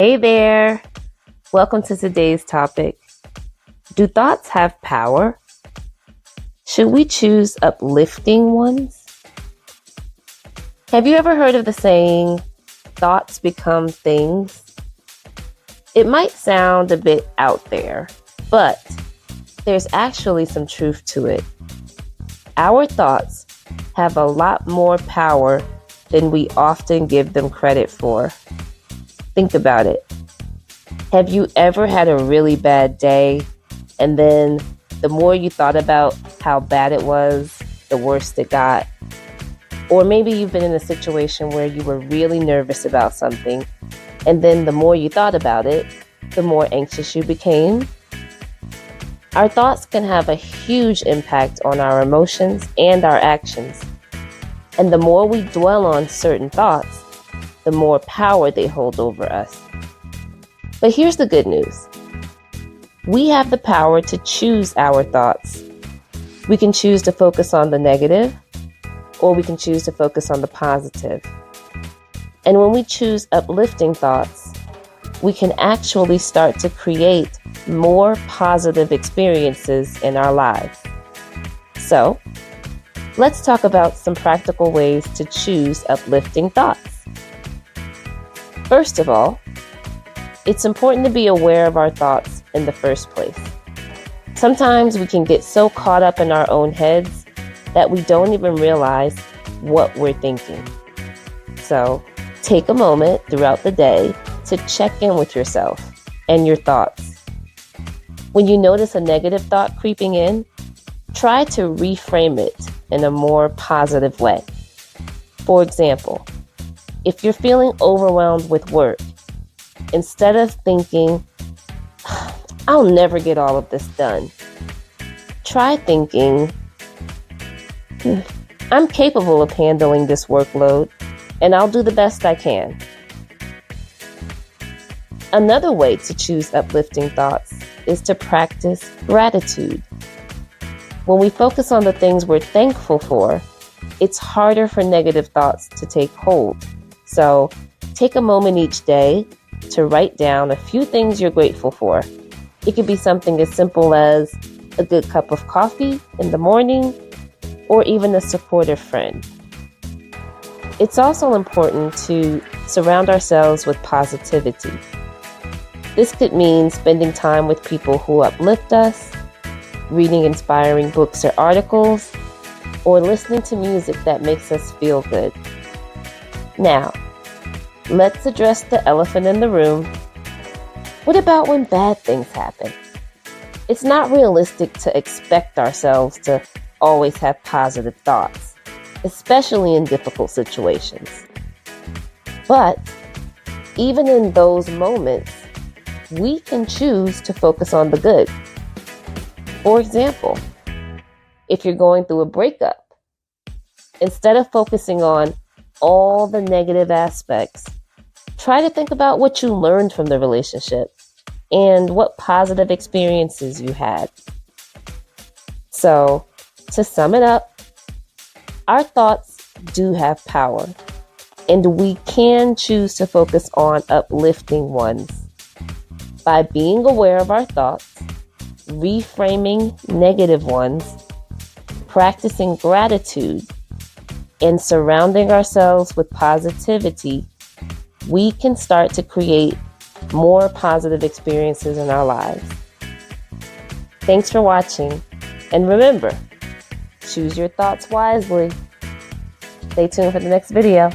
Hey there! Welcome to today's topic. Do thoughts have power? Should we choose uplifting ones? Have you ever heard of the saying, thoughts become things? It might sound a bit out there, but there's actually some truth to it. Our thoughts have a lot more power than we often give them credit for. Think about it. Have you ever had a really bad day, and then the more you thought about how bad it was, the worse it got? Or maybe you've been in a situation where you were really nervous about something, and then the more you thought about it, the more anxious you became. Our thoughts can have a huge impact on our emotions and our actions. And the more we dwell on certain thoughts, the more power they hold over us. But here's the good news. We have the power to choose our thoughts. We can choose to focus on the negative, or we can choose to focus on the positive. And when we choose uplifting thoughts, we can actually start to create more positive experiences in our lives. So, let's talk about some practical ways to choose uplifting thoughts. First of all, it's important to be aware of our thoughts in the first place. Sometimes we can get so caught up in our own heads that we don't even realize what we're thinking. So, take a moment throughout the day to check in with yourself and your thoughts. When you notice a negative thought creeping in, try to reframe it in a more positive way. For example, if you're feeling overwhelmed with work, instead of thinking, I'll never get all of this done, try thinking, I'm capable of handling this workload, and I'll do the best I can. Another way to choose uplifting thoughts is to practice gratitude. When we focus on the things we're thankful for, it's harder for negative thoughts to take hold. So, take a moment each day to write down a few things you're grateful for. It could be something as simple as a good cup of coffee in the morning, or even a supportive friend. It's also important to surround ourselves with positivity. This could mean spending time with people who uplift us, reading inspiring books or articles, or listening to music that makes us feel good. Now, let's address the elephant in the room. What about when bad things happen? It's not realistic to expect ourselves to always have positive thoughts, especially in difficult situations. But even in those moments, we can choose to focus on the good. For example, if you're going through a breakup, instead of focusing on all the negative aspects, try to think about what you learned from the relationship and what positive experiences you had. So, to sum it up, our thoughts do have power, and we can choose to focus on uplifting ones. By being aware of our thoughts, reframing negative ones, practicing gratitude, and surrounding ourselves with positivity, we can start to create more positive experiences in our lives. Thanks for watching, and remember, choose your thoughts wisely. Stay tuned for the next video.